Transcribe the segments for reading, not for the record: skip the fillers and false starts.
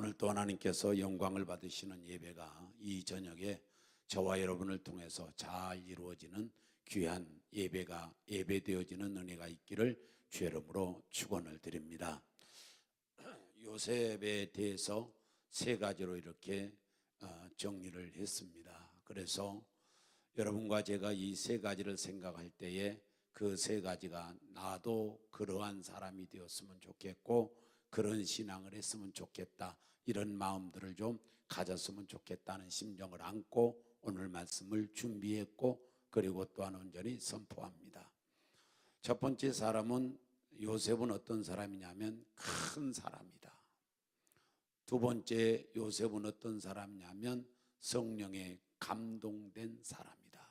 오늘 또 하나님께서 영광을 받으시는 예배가 이 저녁에 저와 여러분을 통해서 잘 이루어지는 귀한 예배되어지는 은혜가 있기를 주의 이름으로 축원을 드립니다. 요셉에 대해서 세 가지로 이렇게 정리를 했습니다. 그래서 여러분과 제가 이 세 가지를 생각할 때에 그 세 가지가 나도 그러한 사람이 되었으면 좋겠고 그런 신앙을 했으면 좋겠다, 이런 마음들을 좀 가졌으면 좋겠다는 심정을 안고 오늘 말씀을 준비했고, 그리고 또한 온전히 선포합니다. 첫 번째 사람은, 요셉은 어떤 사람이냐면 큰 사람이다. 두 번째, 요셉은 어떤 사람이냐면 성령에 감동된 사람이다.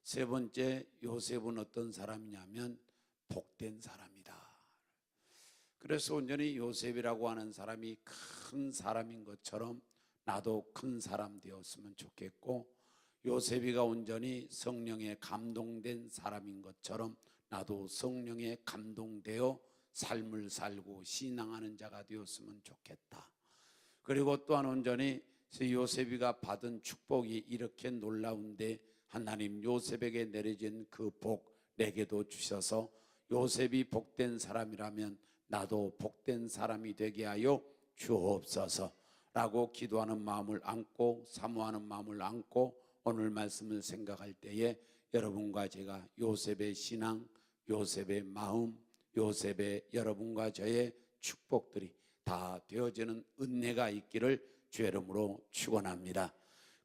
세 번째, 요셉은 어떤 사람이냐면 복된 사람이다. 그래서 온전히 요셉이라고 하는 사람이 큰 사람인 것처럼 나도 큰 사람 되었으면 좋겠고, 요셉이가 온전히 성령에 감동된 사람인 것처럼 나도 성령에 감동되어 삶을 살고 신앙하는 자가 되었으면 좋겠다. 그리고 또한 온전히 요셉이가 받은 축복이 이렇게 놀라운데 하나님 요셉에게 내려진 그 복 내게도 주셔서 요셉이 복된 사람이라면 나도 복된 사람이 되게 하여 주옵소서 라고 기도하는 마음을 안고 사모하는 마음을 안고 오늘 말씀을 생각할 때에 여러분과 제가 요셉의 신앙, 요셉의 마음, 요셉의 여러분과 저의 축복들이 다 되어지는 은혜가 있기를 주의 이름으로 축원합니다.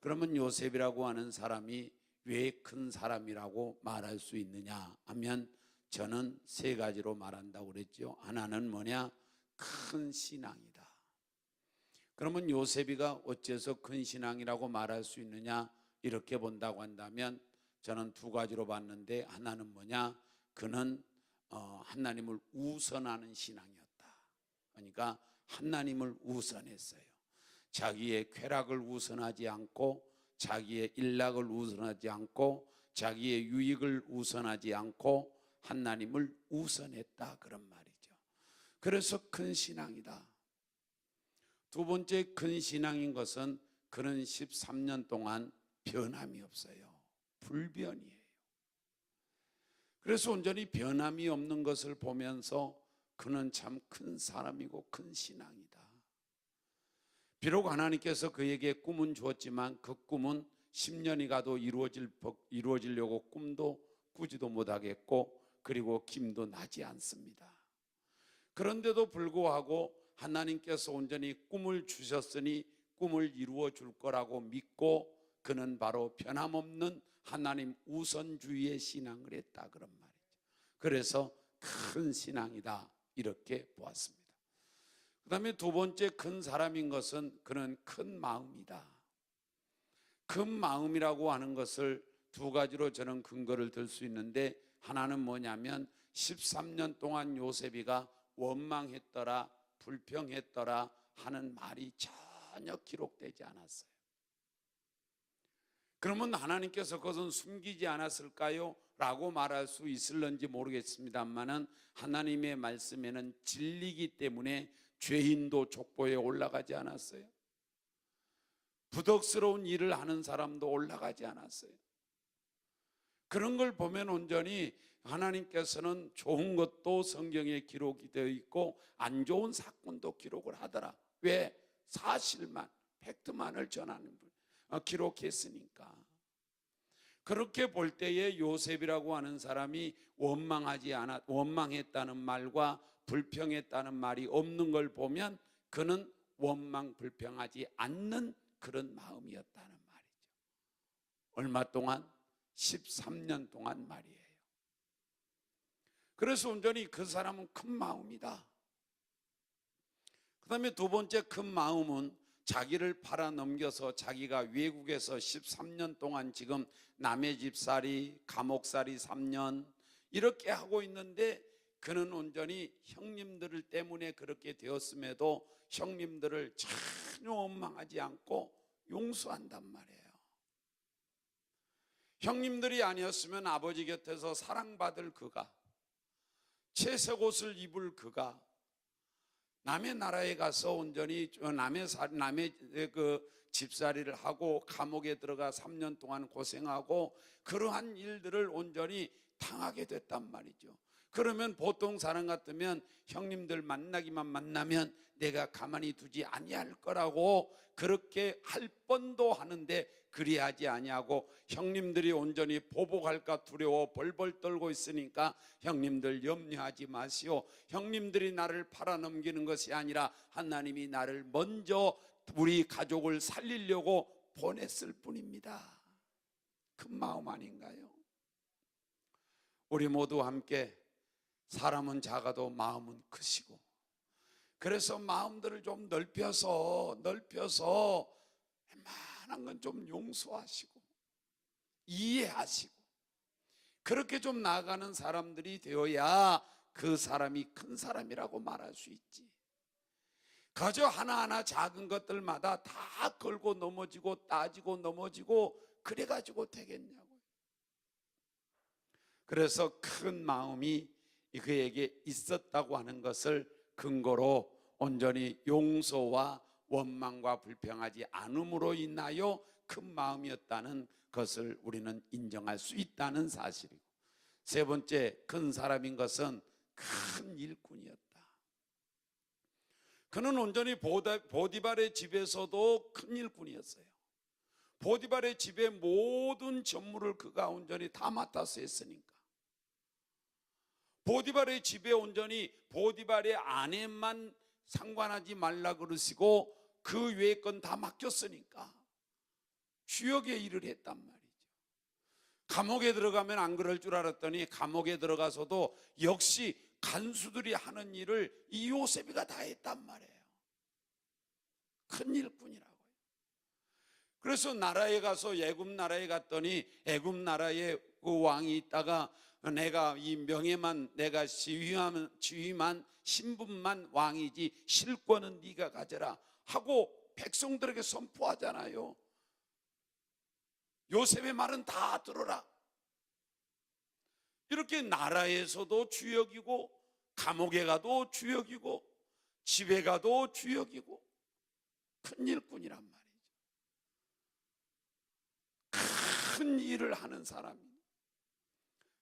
그러면 요셉이라고 하는 사람이 왜 큰 사람이라고 말할 수 있느냐 하면 저는 세 가지로 말한다고 그랬죠. 하나는 뭐냐? 큰 신앙이다. 그러면 요셉이가 어째서 큰 신앙이라고 말할 수 있느냐? 이렇게 본다고 한다면 저는 두 가지로 봤는데, 하나는 뭐냐? 그는 하나님을 우선하는 신앙이었다. 그러니까 하나님을 우선했어요. 자기의 쾌락을 우선하지 않고, 자기의 일락을 우선하지 않고, 자기의 유익을 우선하지 않고 하나님을 우선했다, 그런 말이죠. 그래서 큰 신앙이다. 두 번째 큰 신앙인 것은 그는 13년 동안 변함이 없어요. 불변이에요. 그래서 온전히 변함이 없는 것을 보면서 그는 참 큰 사람이고 큰 신앙이다. 비록 하나님께서 그에게 꿈은 주었지만 그 꿈은 10년이 가도 이루어지려고 꿈도 꾸지도 못하겠고, 그리고 김도 나지 않습니다. 그런데도 불구하고 하나님께서 온전히 꿈을 주셨으니 꿈을 이루어 줄 거라고 믿고 그는 바로 변함없는 하나님 우선주의의 신앙을 했다, 그런 말이죠. 그래서 큰 신앙이다, 이렇게 보았습니다. 그 다음에 두 번째 큰 사람인 것은 그는 큰 마음이다. 큰 마음이라고 하는 것을 두 가지로 저는 근거를 들 수 있는데, 하나는 뭐냐면 13년 동안 요셉이가 원망했더라, 불평했더라 하는 말이 전혀 기록되지 않았어요. 그러면 하나님께서 그것은 숨기지 않았을까요? 라고 말할 수 있을런지 모르겠습니다만은 하나님의 말씀에는 진리이기 때문에 죄인도 족보에 올라가지 않았어요. 부덕스러운 일을 하는 사람도 올라가지 않았어요. 그런 걸 보면 온전히 하나님께서는 좋은 것도 성경에 기록이 되어 있고 안 좋은 사건도 기록을 하더라. 왜? 사실만, 팩트만을 전하는 분 기록했으니까. 그렇게 볼 때에 요셉이라고 하는 사람이 원망했다는 말과 불평했다는 말이 없는 걸 보면 그는 원망 불평하지 않는 그런 마음이었다는 말이죠. 얼마 동안? 13년 동안 말이에요. 그래서 온전히 그 사람은 큰 마음이다. 그 다음에 두 번째 큰 마음은 자기를 팔아넘겨서 자기가 외국에서 13년 동안 지금 남의 집살이, 감옥살이 3년 이렇게 하고 있는데 그는 온전히 형님들 때문에 그렇게 되었음에도 형님들을 전혀 원망하지 않고 용서한단 말이에요. 형님들이 아니었으면 아버지 곁에서 사랑받을 그가, 채색 옷을 입을 그가, 남의 나라에 가서 온전히 남의 그 집살이를 하고 감옥에 들어가 3년 동안 고생하고 그러한 일들을 온전히 당하게 됐단 말이죠. 그러면 보통 사람 같으면 형님들 만나기만 만나면 내가 가만히 두지 아니할 거라고 그렇게 할 뻔도 하는데 그리하지 아니하고 형님들이 온전히 보복할까 두려워 벌벌 떨고 있으니까 형님들 염려하지 마시오. 형님들이 나를 팔아넘기는 것이 아니라 하나님이 나를 먼저 우리 가족을 살리려고 보냈을 뿐입니다. 큰 마음 아닌가요? 우리 모두 함께 사람은 작아도 마음은 크시고, 그래서 마음들을 좀 넓혀서 웬만한 건 좀 용서하시고 이해하시고 그렇게 좀 나아가는 사람들이 되어야 그 사람이 큰 사람이라고 말할 수 있지. 그저 하나하나 작은 것들마다 다 걸고 넘어지고 따지고 넘어지고 그래가지고 되겠냐고요. 그래서 큰 마음이 그에게 있었다고 하는 것을 근거로 온전히 용서와 원망과 불평하지 않음으로 인하여 큰 마음이었다는 것을 우리는 인정할 수 있다는 사실이고, 세 번째 큰 사람인 것은 큰 일꾼이었다. 그는 온전히 보디발의 집에서도 큰 일꾼이었어요. 보디발의 집의 모든 전무를 그가 온전히 다 맡아서 했으니까. 보디발의 집에 온전히 보디발의 아내만 상관하지 말라 그러시고 그 외의 건 다 맡겼으니까 주역의 일을 했단 말이죠. 감옥에 들어가면 안 그럴 줄 알았더니 감옥에 들어가서도 역시 간수들이 하는 일을 이 요셉이가 다 했단 말이에요. 큰 일꾼이라고요. 그래서 나라에 가서 애굽 나라에 갔더니 애굽 나라에 그 왕이 있다가 내가 이 명예만 내가 지위만 신분만 왕이지 실권은 네가 가져라 하고 백성들에게 선포하잖아요. 요셉의 말은 다 들어라. 이렇게 나라에서도 주역이고 감옥에 가도 주역이고 집에 가도 주역이고 큰 일꾼이란 말이죠. 큰 일을 하는 사람입니다.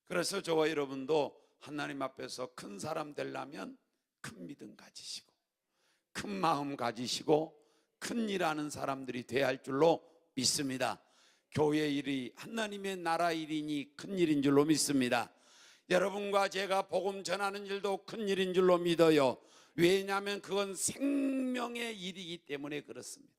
그래서 저와 여러분도 하나님 앞에서 큰 사람 되려면 큰 믿음 가지시고 큰 마음 가지시고 큰 일하는 사람들이 돼야 할 줄로 믿습니다. 교회 일이 하나님의 나라 일이니 큰 일인 줄로 믿습니다. 여러분과 제가 복음 전하는 일도 큰 일인 줄로 믿어요. 왜냐하면 그건 생명의 일이기 때문에 그렇습니다.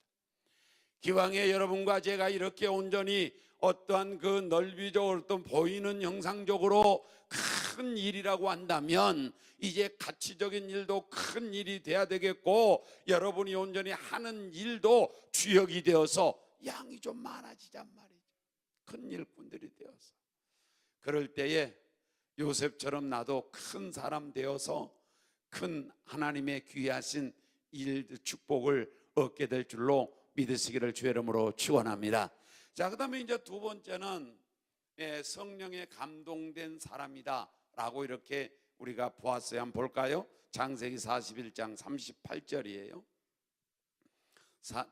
기왕에 여러분과 제가 이렇게 온전히 어떠한 그 넓이적으로 또 보이는 형상적으로 큰 일이라고 한다면 이제 가치적인 일도 큰 일이 돼야 되겠고 여러분이 온전히 하는 일도 주역이 되어서 양이 좀 많아지단 말이죠. 큰 일꾼들이 되어서. 그럴 때에 요셉처럼 나도 큰 사람 되어서 큰 하나님의 귀하신 일 축복을 얻게 될 줄로 믿으시기를 주의 이름으로 축원합니다. 자, 그다음에 이제 두 번째는 성령에 감동된 사람이다 라고 이렇게 우리가 보았어요. 한번 볼까요? 창세기 41장 38절이에요.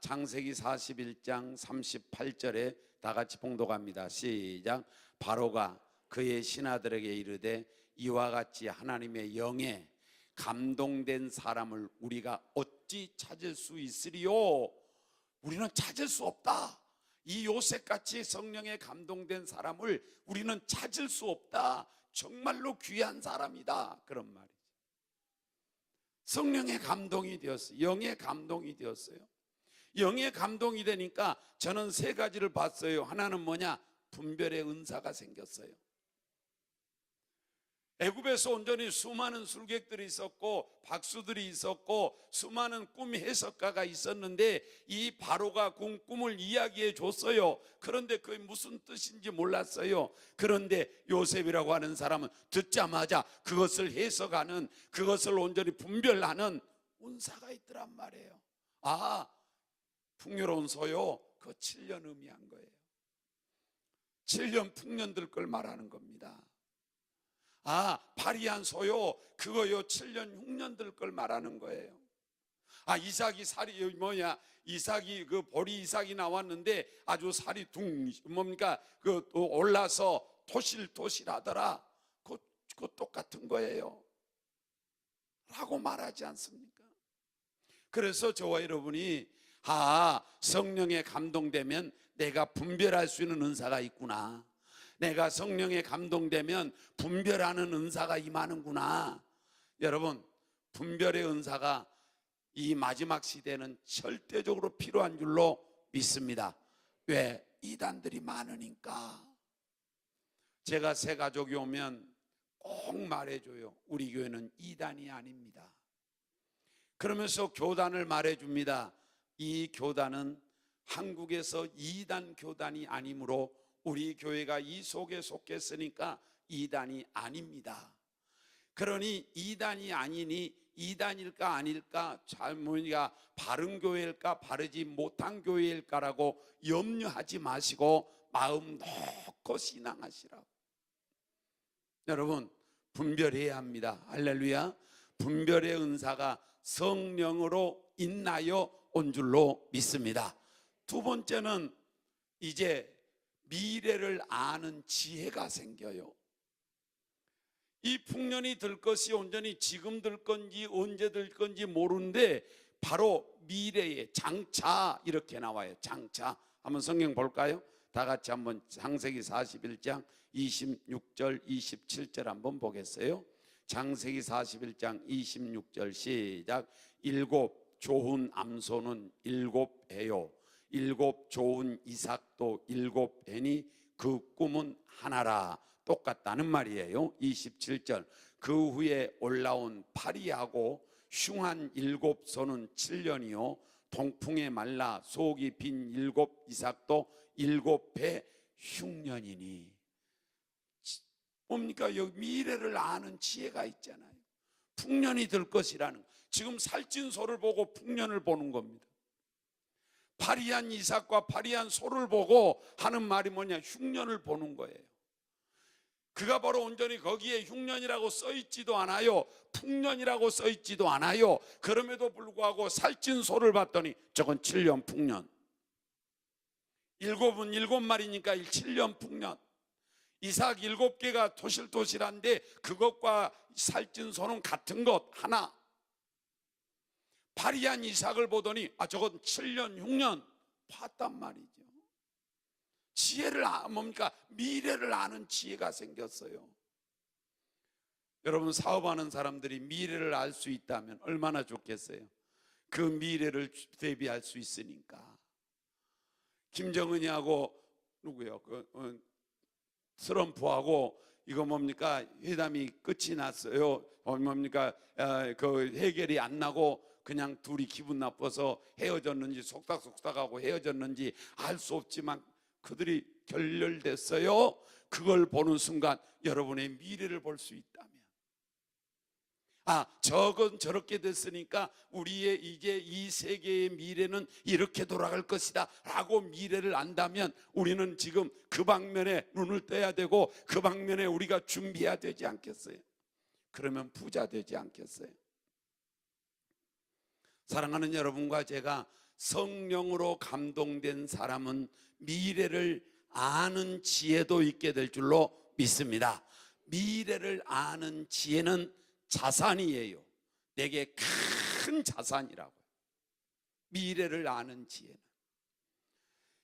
창세기 41장 38절에 다 같이 봉독합니다. 시작. 바로가 그의 신하들에게 이르되 이와 같이 하나님의 영에 감동된 사람을 우리가 어찌 찾을 수 있으리요? 우리는 찾을 수 없다. 이 요셉같이 성령에 감동된 사람을 우리는 찾을 수 없다. 정말로 귀한 사람이다. 그런 말이죠. 성령의 감동이 되었어요. 영의 감동이 되었어요. 영의 감동이 되니까 저는 세 가지를 봤어요. 하나는 뭐냐? 분별의 은사가 생겼어요. 애굽에서 온전히 수많은 술객들이 있었고 박수들이 있었고 수많은 꿈 해석가가 있었는데 이 바로가 꿈을 이야기해 줬어요. 그런데 그게 무슨 뜻인지 몰랐어요. 그런데 요셉이라고 하는 사람은 듣자마자 그것을 해석하는, 그것을 온전히 분별하는 은사가 있더란 말이에요. 아, 풍요로운 소요, 그 7년 의미한 거예요. 7년 풍년 들 걸 말하는 겁니다. 아, 파리한 소요, 그거요 7년 흉년 들 걸 말하는 거예요. 아, 이삭이 살이 뭐냐? 이삭이 그 보리 이삭이 나왔는데 아주 살이 뭡니까? 그 올라서 토실토실하더라. 그 똑같은 거예요. 라고 말하지 않습니까? 그래서 저와 여러분이 성령에 감동되면 내가 분별할 수 있는 은사가 있구나. 내가 성령에 감동되면 분별하는 은사가 임하는구나. 여러분, 분별의 은사가 이 마지막 시대는 절대적으로 필요한 줄로 믿습니다. 왜? 이단들이 많으니까. 제가 새 가족이 오면 꼭 말해줘요. 우리 교회는 이단이 아닙니다. 그러면서 교단을 말해줍니다. 이 교단은 한국에서 이단 교단이 아니므로 우리 교회가 이 속에 속했으니까 이단이 아닙니다. 그러니 이단이 아니니 이단일까 아닐까, 잘못이가 바른 교회일까 바르지 못한 교회일까라고 염려하지 마시고 마음 놓고 신앙하시라고. 여러분, 분별해야 합니다. 할렐루야. 분별의 은사가 성령으로 인하여 온 줄로 믿습니다. 두 번째는 이제 미래를 아는 지혜가 생겨요. 이 풍년이 들 것이 온전히 지금 들 건지 언제 들 건지 모르는데 바로 미래의 장차 이렇게 나와요. 장차. 한번 성경 볼까요? 다 같이 한번 창세기 41장 26절 27절 한번 보겠어요. 창세기 41장 26절 시작. 일곱 좋은 암소는 일곱 해요. 일곱 좋은 이삭도 일곱 해니 그 꿈은 하나라. 똑같다는 말이에요. 27절. 그 후에 올라온 파리하고 흉한 일곱 소는 7년이요 동풍에 말라 속이 빈 일곱 이삭도 일곱 해 흉년이니. 뭡니까? 여기 미래를 아는 지혜가 있잖아요. 풍년이 들 것이라는, 지금 살찐 소를 보고 풍년을 보는 겁니다. 파리한 이삭과 파리한 소를 보고 하는 말이 뭐냐? 흉년을 보는 거예요. 그가 바로 온전히 거기에 흉년이라고 써있지도 않아요. 풍년이라고 써있지도 않아요. 그럼에도 불구하고 살찐 소를 봤더니 저건 7년 풍년. 일곱은 일곱 마리니까 7년 풍년. 이삭 7개가 토실토실한데 그것과 살찐 소는 같은 것 하나. 파리한 이삭을 보더니 저건 7년 흉년 봤단 말이죠. 지혜를 뭡니까? 미래를 아는 지혜가 생겼어요. 여러분, 사업하는 사람들이 미래를 알 수 있다면 얼마나 좋겠어요. 그 미래를 대비할 수 있으니까. 김정은이하고 누구요? 트럼프하고 이거 뭡니까? 회담이 끝이 났어요. 뭡니까? 그 해결이 안 나고 그냥 둘이 기분 나빠서 헤어졌는지 속닥속닥하고 헤어졌는지 알 수 없지만 그들이 결렬됐어요. 그걸 보는 순간 여러분의 미래를 볼 수 있다면, 저건 저렇게 됐으니까 우리의 이제 이 세계의 미래는 이렇게 돌아갈 것이다 라고 미래를 안다면 우리는 지금 그 방면에 눈을 떠야 되고 그 방면에 우리가 준비해야 되지 않겠어요? 그러면 부자 되지 않겠어요? 사랑하는 여러분과 제가 성령으로 감동된 사람은 미래를 아는 지혜도 있게 될 줄로 믿습니다. 미래를 아는 지혜는 자산이에요. 내게 큰 자산이라고요. 미래를 아는 지혜는.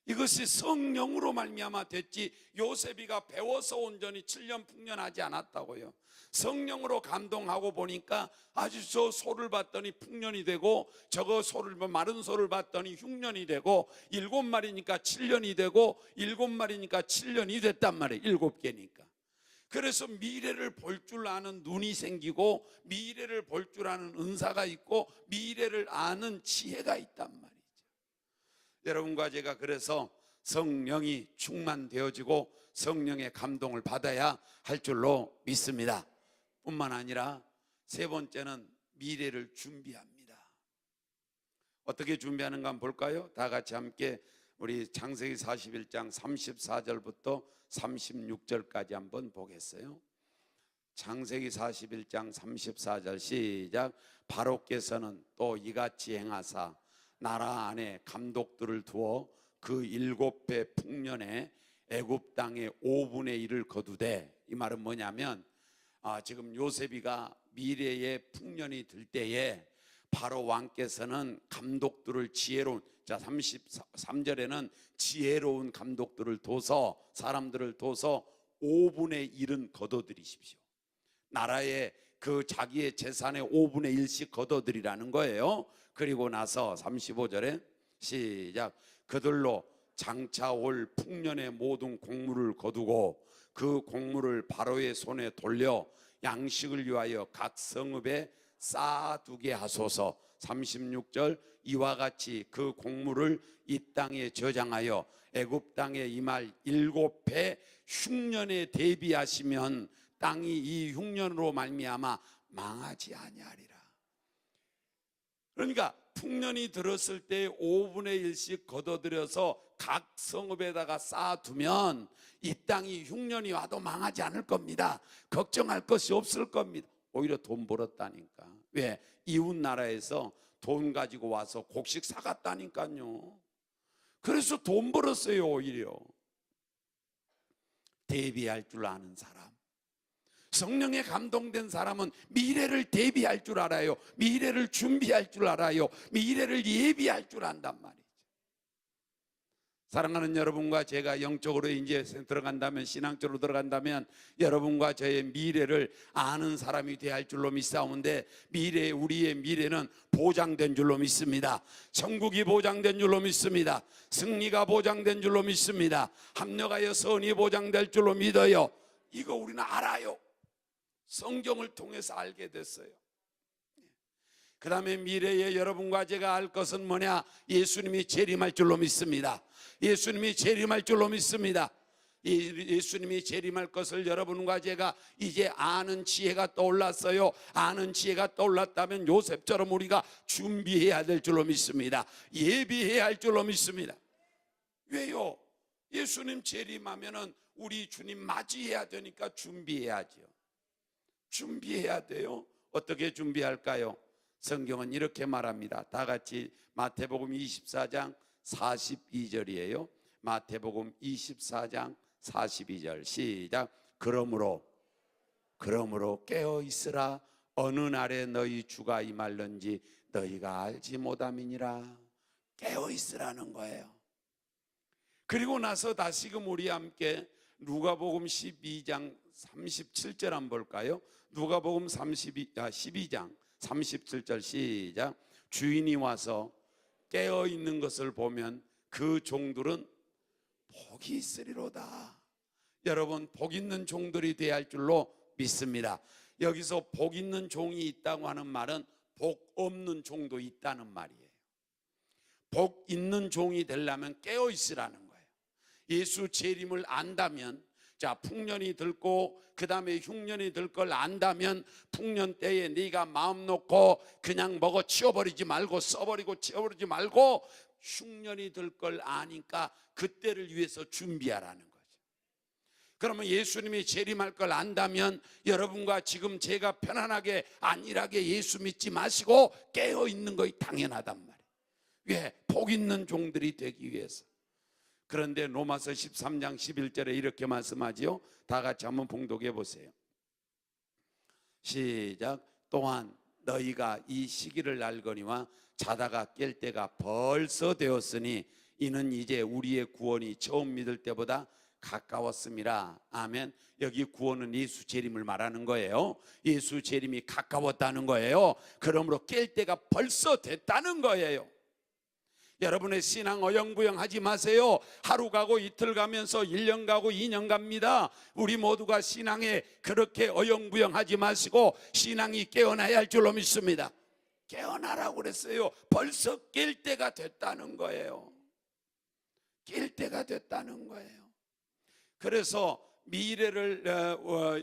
이것이 성령으로 말미암아 됐지 요셉이가 배워서 온전히 7년 풍년하지 않았다고요. 성령으로 감동하고 보니까 아주 저 소를 봤더니 풍년이 되고 저거 소를 마른 소를 봤더니 흉년이 되고 7마리니까 7년이 되고 7마리니까 7년이 됐단 말이에요. 7개니까. 그래서 미래를 볼 줄 아는 눈이 생기고 미래를 볼 줄 아는 은사가 있고 미래를 아는 지혜가 있단 말이죠. 여러분과 제가 그래서 성령이 충만되어지고 성령의 감동을 받아야 할 줄로 믿습니다. 뿐만 아니라 세 번째는 미래를 준비합니다. 어떻게 준비하는가 한번 볼까요? 다 같이 함께 우리 창세기 41장 34절부터 36절까지 한번 보겠어요. 창세기 41장 34절 시작. 바로께서는 또 이같이 행하사 나라 안에 감독들을 두어 그 7배 풍년에 애굽 땅의 5분의 1을 거두되, 이 말은 뭐냐면 지금 요셉이가 미래의 풍년이 들 때에 바로 왕께서는 감독들을 지혜로운, 자 33절에는 지혜로운 감독들을 둬서, 사람들을 둬서 5분의 1은 거둬들이십시오. 나라의 그 자기의 재산의 5분의 1씩 거둬들이라는 거예요. 그리고 나서 35절에 시작. 그들로 장차 올 풍년의 모든 곡물을 거두고 그 곡물을 바로의 손에 돌려 양식을 위하여 각 성읍에 쌓아두게 하소서. 36절. 이와 같이 그 곡물을 이 땅에 저장하여 애굽 땅에 임할 7해 흉년에 대비하시면 땅이 이 흉년으로 말미암아 망하지 아니하리라. 그러니까 풍년이 들었을 때 5분의 1씩 거둬들여서 각 성읍에다가 쌓아두면 이 땅이 흉년이 와도 망하지 않을 겁니다. 걱정할 것이 없을 겁니다. 오히려 돈 벌었다니까. 왜? 이웃 나라에서 돈 가지고 와서 곡식 사갔다니까요. 그래서 돈 벌었어요. 오히려 대비할 줄 아는 사람, 성령에 감동된 사람은 미래를 대비할 줄 알아요. 미래를 준비할 줄 알아요. 미래를 예비할 줄 안단 말이죠. 사랑하는 여러분과 제가 영적으로 이제 들어간다면, 신앙적으로 들어간다면 여러분과 저의 미래를 아는 사람이 되어야 할 줄로 믿사오는데, 우리의 미래는 보장된 줄로 믿습니다. 천국이 보장된 줄로 믿습니다. 승리가 보장된 줄로 믿습니다. 합력하여 선이 보장될 줄로 믿어요. 이거 우리는 알아요. 성경을 통해서 알게 됐어요. 그 다음에 미래에 여러분과 제가 알 것은 뭐냐? 예수님이 재림할 줄로 믿습니다. 예수님이 재림할 줄로 믿습니다. 예수님이 재림할 것을 여러분과 제가 이제 아는 지혜가 떠올랐어요. 아는 지혜가 떠올랐다면 요셉처럼 우리가 준비해야 될 줄로 믿습니다. 예비해야 할 줄로 믿습니다. 왜요? 예수님 재림하면은 우리 주님 맞이해야 되니까 준비해야죠. 준비해야 돼요. 어떻게 준비할까요? 성경은 이렇게 말합니다. 다 같이 마태복음 24장 42절이에요. 마태복음 24장 42절 시작. 그러므로 깨어 있으라. 어느 날에 너희 주가 임할는지 너희가 알지 못함이니라. 깨어 있으라는 거예요. 그리고 나서 다시금 우리 함께 누가복음 12장 37절 한번 볼까요? 누가복음 12장 37절 시작. 주인이 와서 깨어 있는 것을 보면 그 종들은 복이 있으리로다. 여러분, 복 있는 종들이 되어야 할 줄로 믿습니다. 여기서 복 있는 종이 있다고 하는 말은 복 없는 종도 있다는 말이에요. 복 있는 종이 되려면 깨어 있으라는 거예요. 예수 재림을 안다면, 자 풍년이 들고 그 다음에 흉년이 들 걸 안다면 풍년 때에 네가 마음 놓고 그냥 먹어 치워버리지 말고, 써버리고 치워버리지 말고 흉년이 들 걸 아니까 그때를 위해서 준비하라는 거죠. 그러면 예수님이 재림할 걸 안다면 여러분과 지금 제가 편안하게 안일하게 예수 믿지 마시고 깨어 있는 것이 당연하단 말이에요. 왜? 복 있는 종들이 되기 위해서. 그런데 로마서 13장 11절에 이렇게 말씀하지요. 다 같이 한번 봉독해 보세요. 시작. 또한 너희가 이 시기를 알거니와 자다가 깰 때가 벌써 되었으니 이는 이제 우리의 구원이 처음 믿을 때보다 가까웠음이라. 아멘. 여기 구원은 예수 재림을 말하는 거예요. 예수 재림이 가까웠다는 거예요. 그러므로 깰 때가 벌써 됐다는 거예요. 여러분의 신앙 어영부영 하지 마세요. 하루 가고 이틀 가면서 1년 가고 2년 갑니다. 우리 모두가 신앙에 그렇게 어영부영 하지 마시고 신앙이 깨어나야 할 줄로 믿습니다. 깨어나라고 그랬어요. 벌써 깰 때가 됐다는 거예요. 깰 때가 됐다는 거예요. 그래서 미래를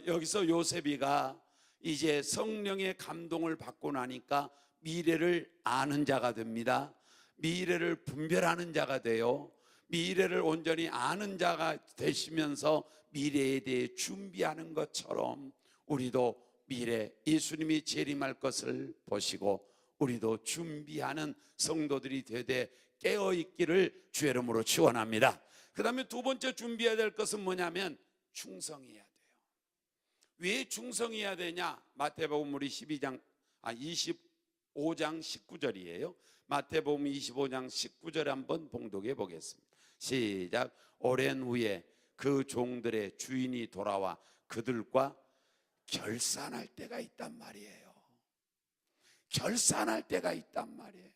여기서 요셉이가 이제 성령의 감동을 받고 나니까 미래를 아는 자가 됩니다. 미래를 분별하는 자가 돼요. 미래를 온전히 아는 자가 되시면서 미래에 대해 준비하는 것처럼 우리도 미래 예수님이 재림할 것을 보시고 우리도 준비하는 성도들이 되되 깨어있기를 주의 이름으로 축원합니다. 그 다음에 두 번째 준비해야 될 것은 뭐냐면 충성해야 돼요. 왜 충성해야 되냐? 마태복음 우리 25장 19절이에요. 마태복음 25장 19절 한번 봉독해 보겠습니다. 시작. 오랜 후에 그 종들의 주인이 돌아와 그들과 결산할 때가 있단 말이에요. 결산할 때가 있단 말이에요.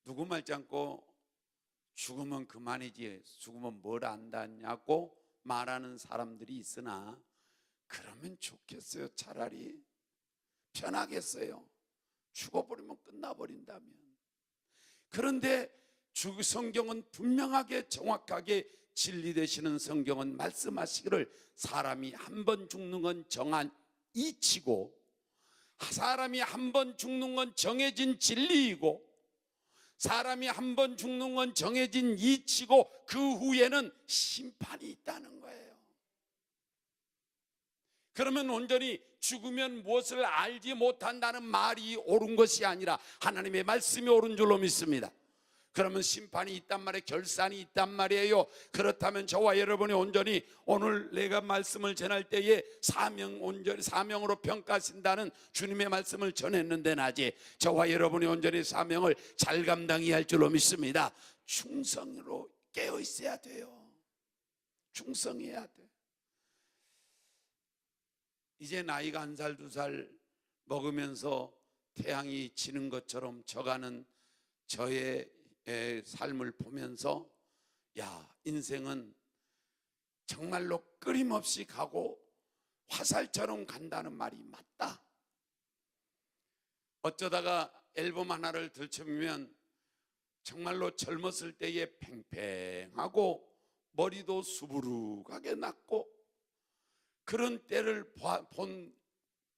누구 말지 않고 죽으면 그만이지, 죽으면 뭘 안다냐고 말하는 사람들이 있으나 그러면 좋겠어요. 차라리 편하겠어요. 죽어버리면 끝나버린다면. 그런데 성경은 분명하게 정확하게 진리 되시는 성경은 말씀하시기를 사람이 한 번 죽는 건 정한 이치고 사람이 한 번 죽는 건 정해진 진리이고 사람이 한 번 죽는 건 정해진 이치고 그 후에는 심판이 있다는 거예요. 그러면 온전히 죽으면 무엇을 알지 못한다는 말이 옳은 것이 아니라 하나님의 말씀이 옳은 줄로 믿습니다. 그러면 심판이 있단 말이에요. 결산이 있단 말이에요. 그렇다면 저와 여러분이 온전히 오늘 내가 말씀을 전할 때에 온전히 사명으로 평가하신다는 주님의 말씀을 전했는데 낮에 저와 여러분이 온전히 사명을 잘 감당해야 할 줄로 믿습니다. 충성으로 깨어 있어야 돼요. 충성해야 돼. 이제 나이가 1살 2살 먹으면서 태양이 지는 것처럼 져가는 저의 삶을 보면서 야, 인생은 정말로 끊임없이 가고 화살처럼 간다는 말이 맞다. 어쩌다가 앨범 하나를 들춰보면 정말로 젊었을 때에 팽팽하고 머리도 수부룩하게 났고 그런 때를 본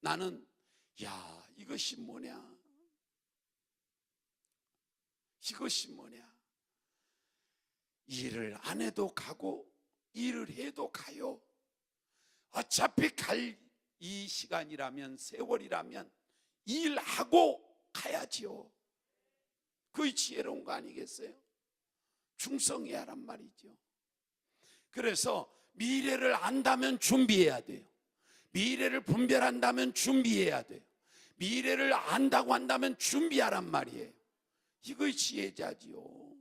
나는 야, 이것이 뭐냐? 이것이 뭐냐? 일을 안 해도 가고 일을 해도 가요. 어차피 갈 이 시간이라면 세월이라면 일하고 가야지요. 그게 지혜로운 거 아니겠어요? 충성해야 하란 말이죠. 그래서 미래를 안다면 준비해야 돼요. 미래를 분별한다면 준비해야 돼요. 미래를 안다고 한다면 준비하란 말이에요. 이거 지혜자지요.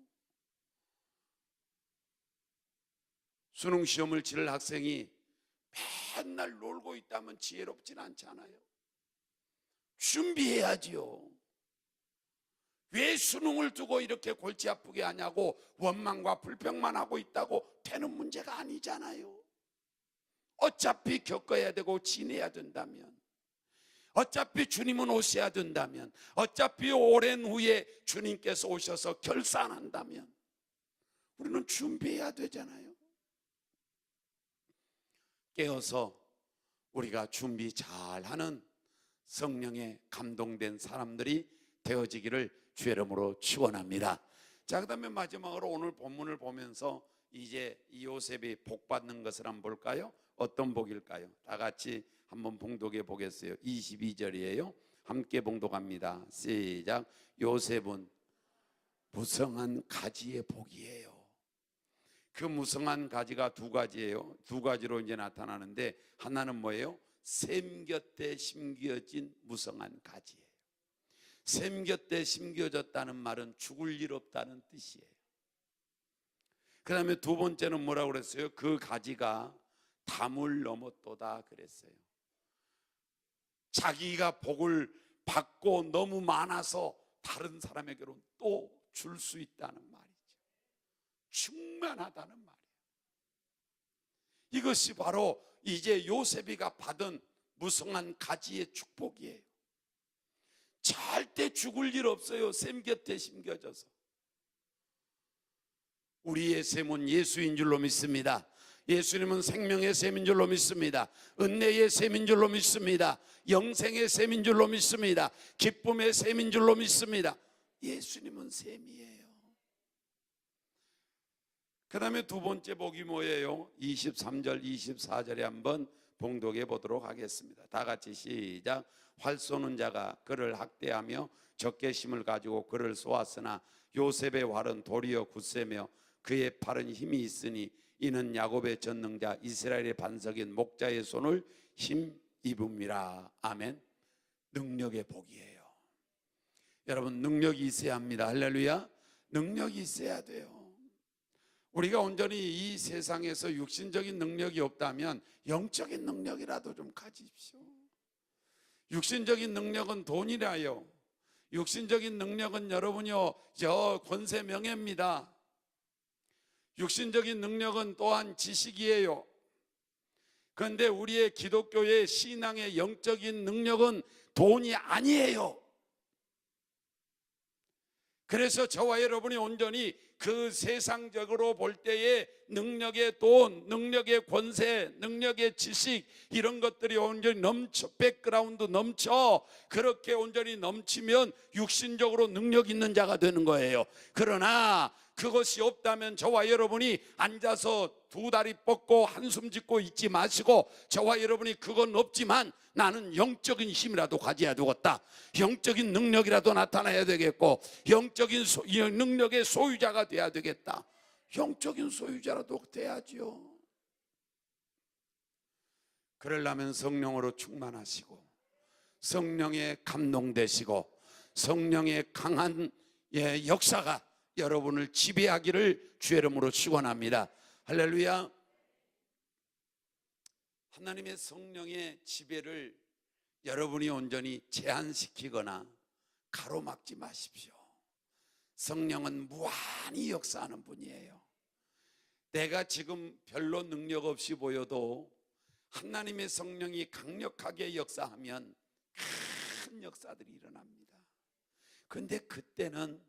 수능 시험을 치를 학생이 맨날 놀고 있다면 지혜롭진 않잖아요. 준비해야지요. 왜 수능을 두고 이렇게 골치 아프게 하냐고 원망과 불평만 하고 있다고 되는 문제가 아니잖아요. 어차피 겪어야 되고 지내야 된다면, 어차피 주님은 오셔야 된다면, 어차피 오랜 후에 주님께서 오셔서 결산한다면 우리는 준비해야 되잖아요. 깨어서 우리가 준비 잘하는 성령에 감동된 사람들이 되어지기를 주의 이름으로 축원합니다. 자, 그다음에 마지막으로 오늘 본문을 보면서 이제 이 요셉이 복 받는 것을 한번 볼까요? 어떤 복일까요? 다 같이 한번 봉독해 보겠어요. 22절이에요. 함께 봉독합니다. 시작. 요셉은 무성한 가지의 복이에요. 그 무성한 가지가 두 가지예요. 두 가지로 이제 나타나는데 하나는 뭐예요? 샘 곁에 심겨진 무성한 가지예요. 샘 곁에 심겨졌다는 말은 죽을 일 없다는 뜻이에요. 그 다음에 두 번째는 뭐라고 그랬어요? 그 가지가 담을 넘었도다 그랬어요. 자기가 복을 받고 너무 많아서 다른 사람에게로 또 줄 수 있다는 말이죠. 충만하다는 말이에요. 이것이 바로 이제 요셉이가 받은 무성한 가지의 축복이에요. 절대 죽을 일 없어요. 샘 곁에 심겨져서. 우리의 샘은 예수인 줄로 믿습니다. 예수님은 생명의 샘인 줄로 믿습니다. 은혜의 샘인 줄로 믿습니다. 영생의 샘인 줄로 믿습니다. 기쁨의 샘인 줄로 믿습니다. 예수님은 샘이에요. 그 다음에 두 번째 복이 뭐예요? 23절 24절에 한번 봉독해 보도록 하겠습니다. 다 같이 시작. 활 쏘는 자가 그를 학대하며 적개심을 가지고 그를 쏘았으나 요셉의 활은 도리어 굳세며 그의 팔은 힘이 있으니 이는 야곱의 전능자 이스라엘의 반석인 목자의 손을 힘입음이라. 아멘. 능력의 복이에요. 여러분, 능력이 있어야 합니다. 할렐루야. 능력이 있어야 돼요. 우리가 온전히 이 세상에서 육신적인 능력이 없다면 영적인 능력이라도 좀 가지십시오. 육신적인 능력은 돈이라요. 육신적인 능력은 여러분요, 저 권세 명예입니다. 육신적인 능력은 또한 지식이에요. 그런데 우리의 기독교의 신앙의 영적인 능력은 돈이 아니에요. 그래서 저와 여러분이 온전히 그 세상적으로 볼 때의 능력의 돈, 능력의 권세, 능력의 지식 이런 것들이 온전히 넘쳐, 백그라운드 넘쳐 그렇게 온전히 넘치면 육신적으로 능력 있는 자가 되는 거예요. 그러나 그것이 없다면 저와 여러분이 앉아서 두 다리 뻗고 한숨 짓고 있지 마시고 저와 여러분이 그건 없지만 나는 영적인 힘이라도 가져야 되겠다. 영적인 능력이라도 나타나야 되겠고 영적인 능력의 소유자가 돼야 되겠다. 영적인 소유자라도 돼야지요. 그러려면 성령으로 충만하시고 성령에 감동되시고 성령의 강한 역사가 여러분을 지배하기를 주의 이름으로 축원합니다. 할렐루야. 하나님의 성령의 지배를 여러분이 온전히 제한시키거나 가로막지 마십시오. 성령은 무한히 역사하는 분이에요. 내가 지금 별로 능력 없이 보여도 하나님의 성령이 강력하게 역사하면 큰 역사들이 일어납니다. 그런데 그때는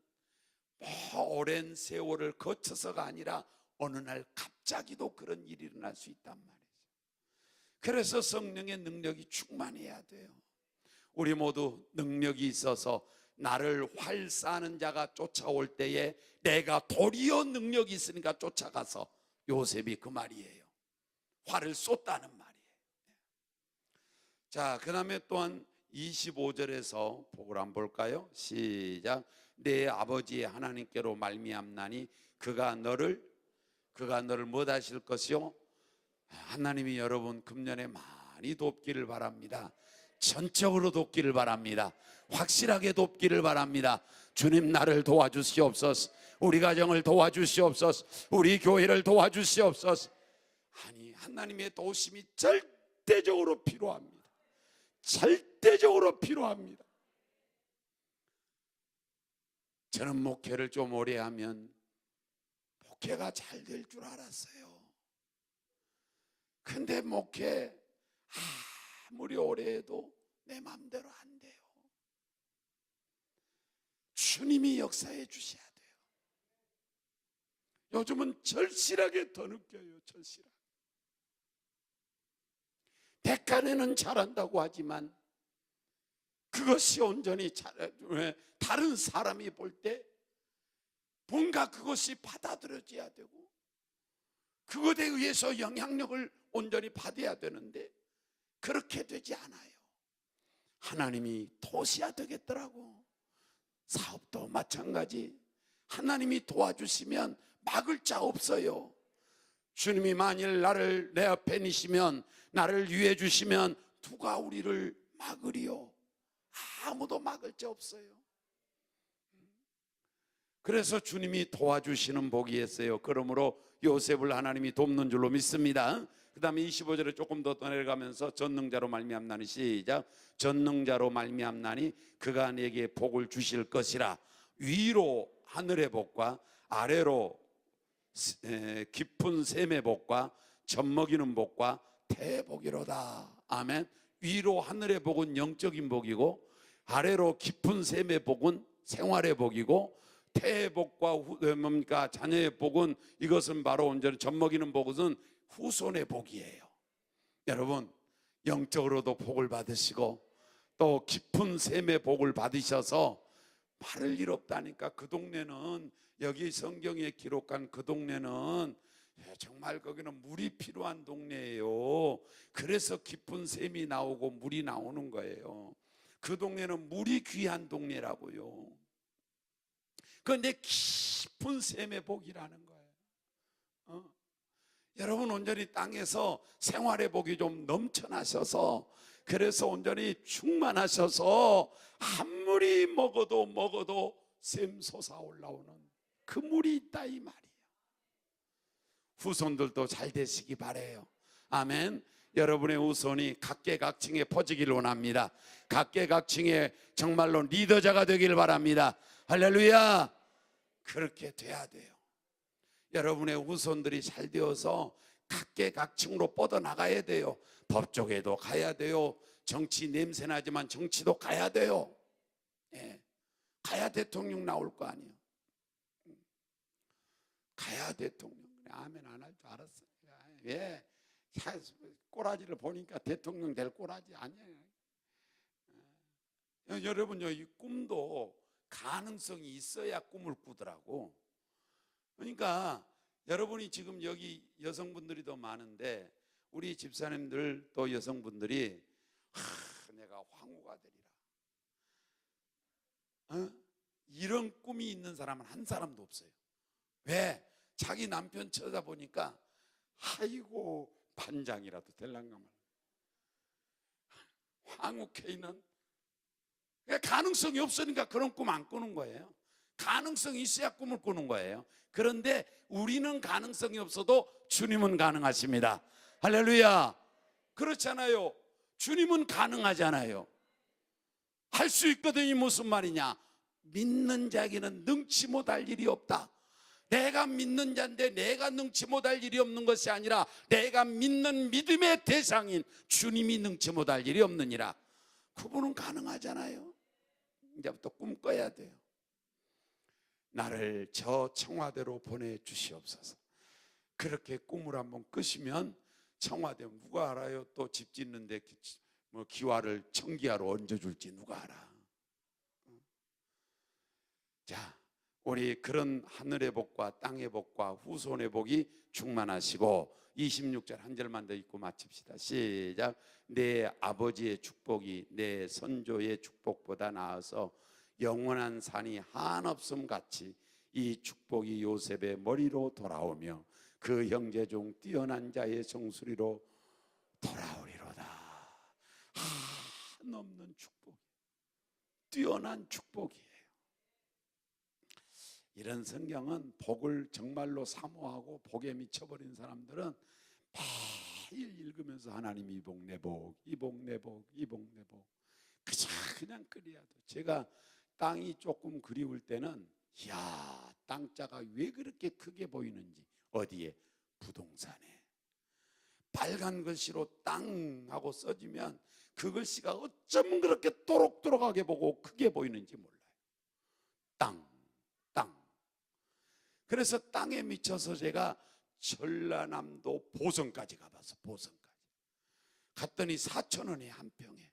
오랜 세월을 거쳐서가 아니라 어느 날 갑자기도 그런 일이 일어날 수 있단 말이죠. 그래서 성령의 능력이 충만해야 돼요. 우리 모두 능력이 있어서 나를 활 쏘는 자가 쫓아올 때에 내가 도리어 능력이 있으니까 쫓아가서 요셉이 그 말이에요. 활을 쏟다는 말이에요. 자, 그 다음에 또한 25절에서 복을 한번 볼까요? 시작. 내 아버지의 하나님께로 말미암나니 그가 너를 뭐 하실 것이요? 하나님이 여러분 금년에 많이 돕기를 바랍니다. 전적으로 돕기를 바랍니다. 확실하게 돕기를 바랍니다. 주님 나를 도와주시옵소서. 우리 가정을 도와주시옵소서. 우리 교회를 도와주시옵소서. 아니, 하나님의 도우심이 절대적으로 필요합니다. 절대적으로 필요합니다. 저는 목회를 좀 오래 하면 목회가 잘 될 줄 알았어요. 근데 목회 아무리 오래 해도 내 마음대로 안 돼요. 주님이 역사해 주셔야 돼요. 요즘은 절실하게 더 느껴요. 절실하게. 백간에는 잘한다고 하지만 그것이 온전히 다른 사람이 볼 때 뭔가 그것이 받아들여져야 되고 그것에 의해서 영향력을 온전히 받아야 되는데 그렇게 되지 않아요. 하나님이 도우셔야 되겠더라고. 사업도 마찬가지. 하나님이 도와주시면 막을 자 없어요. 주님이 만일 나를 내 앞에 니시면 나를 위해 주시면 누가 우리를 막으리요? 아무도 막을 자 없어요. 그래서 주님이 도와주시는 복이 있어요. 그러므로 요셉을 하나님이 돕는 줄로 믿습니다. 그 다음에 25절에 조금 더 내려가면서 전능자로 말미암나니 시작. 전능자로 말미암나니 그가 내게 복을 주실 것이라. 위로 하늘의 복과 아래로 깊은 샘의 복과 젖먹이는 복과 대복이로다. 아멘. 위로 하늘의 복은 영적인 복이고 아래로 깊은 샘의 복은 생활의 복이고 태복과 뭡니까 자녀의 복은 이것은 바로 온전히 젖먹이는 복은 후손의 복이에요. 여러분 영적으로도 복을 받으시고 또 깊은 샘의 복을 받으셔서 마를 일 없다니까. 그 동네는, 여기 성경에 기록한 그 동네는 정말 거기는 물이 필요한 동네예요. 그래서 깊은 샘이 나오고 물이 나오는 거예요. 그 동네는 물이 귀한 동네라고요. 그런데 깊은 샘의 복이라는 거예요. 여러분 온전히 땅에서 생활의 복이 좀 넘쳐나셔서, 그래서 온전히 충만하셔서 아무리 먹어도 샘 솟아 올라오는 그 물이 있다 이 말이에요. 후손들도 잘 되시기 바래요. 아멘. 여러분의 후손이 각계각층에 퍼지길 원합니다. 각계각층에 정말로 리더자가 되길 바랍니다. 할렐루야. 그렇게 돼야 돼요. 여러분의 후손들이 잘 되어서 각계각층으로 뻗어나가야 돼요. 법조계도 가야 돼요. 정치 냄새나지만 정치도 가야 돼요. 예. 가야 대통령 나올 거 아니에요. 가야 대통령. 아멘 안 할 줄 알았어요. 예. 꼬라지를 보니까 대통령 될 꼬라지 아니에요. 여러분요, 이 꿈도 가능성이 있어야 꿈을 꾸더라고. 그러니까 여러분이 지금 여기 여성분들이 더 많은데, 우리 집사님들 또 여성분들이 내가 황후가 되리라, 이런 꿈이 있는 사람은 한 사람도 없어요. 왜? 자기 남편 쳐다보니까 아이고 반장이라도 될란가 말이야. 황후 케이는 가능성이 없으니까 그런 꿈 안 꾸는 거예요. 가능성이 있어야 꿈을 꾸는 거예요. 그런데 우리는 가능성이 없어도 주님은 가능하십니다. 할렐루야. 그렇잖아요. 주님은 가능하잖아요. 할 수 있거든요. 무슨 말이냐? 믿는 자에게는 능치 못할 일이 없다. 내가 믿는 자인데 내가 능치 못할 일이 없는 것이 아니라 내가 믿는 믿음의 대상인 주님이 능치 못할 일이 없느니라. 그분은 가능하잖아요. 이제부터 꿈꿔야 돼요. 나를 저 청와대로 보내주시옵소서. 그렇게 꿈을 한번 꾸시면 청와대 누가 알아요? 또 집 짓는데 뭐 기와를 청기화로 얹어줄지 누가 알아? 자, 우리 그런 하늘의 복과 땅의 복과 후손의 복이 충만하시고, 26절 한 절만 더 읽고 마칩시다. 시작. 내 아버지의 축복이 내 선조의 축복보다 나아서 영원한 산이 한없음 같이 이 축복이 요셉의 머리로 돌아오며 그 형제 중 뛰어난 자의 정수리로 돌아오리로다. 한없는 축복, 뛰어난 축복이에요. 이런 성경은 복을 정말로 사모하고 복에 미쳐버린 사람들은 매일 읽으면서 하나님 이 복 내 복, 이 복 내 복, 이 복 내 복, 그냥 그래야 돼. 제가 땅이 조금 그리울 때는, 이야, 땅자가 왜 그렇게 크게 보이는지. 어디에? 부동산에. 빨간 글씨로 땅 하고 써지면 그 글씨가 어쩜 그렇게 또록또록하게 보고 크게 보이는지 몰라요. 땅. 그래서 땅에 미쳐서 제가 전라남도 보성까지 가봤어. 보성까지 갔더니 4,000원에 한 평에.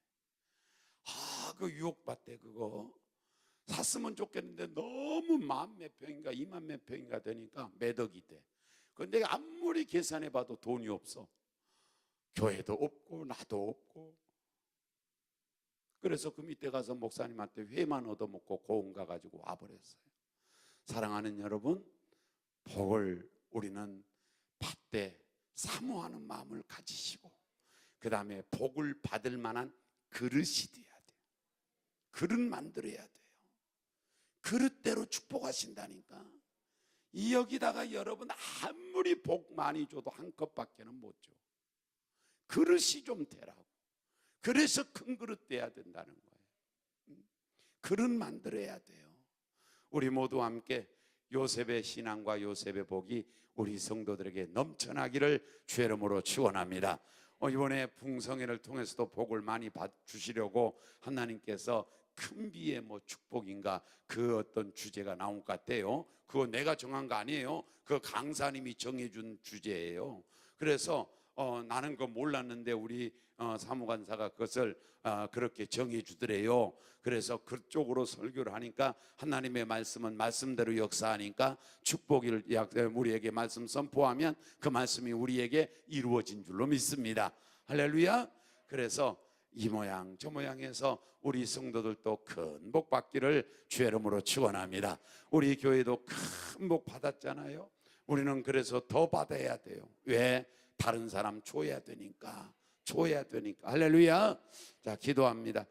그 유혹받대. 그거 샀으면 좋겠는데 너무 만 몇 평인가 2만 몇 평인가 되니까 몇 억이 돼. 그런데 아무리 계산해봐도 돈이 없어. 교회도 없고 나도 없고. 그래서 그 밑에 가서 목사님한테 회만 얻어먹고 고운 가가지고 와버렸어요. 사랑하는 여러분, 복을 우리는 받되 사모하는 마음을 가지시고, 그 다음에 복을 받을 만한 그릇이 돼야 돼요. 그릇 만들어야 돼요. 그릇대로 축복하신다니까. 이 여기다가 여러분 아무리 복 많이 줘도 한 컵밖에는 못 줘. 그릇이 좀 되라고. 그래서 큰 그릇 돼야 된다는 거예요. 그릇 만들어야 돼요. 우리 모두 함께 요셉의 신앙과 요셉의 복이 우리 성도들에게 넘쳐나기를 주의 이름으로 축원합니다. 이번에 풍성회를 통해서도 복을 많이 주시려고 하나님께서 큰 비의 뭐 축복인가 그 어떤 주제가 나온 것 같아요. 그거 내가 정한 거 아니에요. 그 강사님이 정해준 주제예요. 그래서 나는 그 몰랐는데 우리 사무관사가 그것을 그렇게 정해 주더래요. 그래서 그쪽으로 설교를 하니까 하나님의 말씀은 말씀대로 역사하니까 축복을 우리에게 말씀 선포하면 그 말씀이 우리에게 이루어진 줄로 믿습니다. 할렐루야. 그래서 이 모양 저 모양에서 우리 성도들도 큰 복 받기를 주의 이름으로 축원합니다. 우리 교회도 큰 복 받았잖아요. 우리는 그래서 더 받아야 돼요. 왜? 다른 사람 줘야 되니까. 할렐루야. 자, 기도합니다.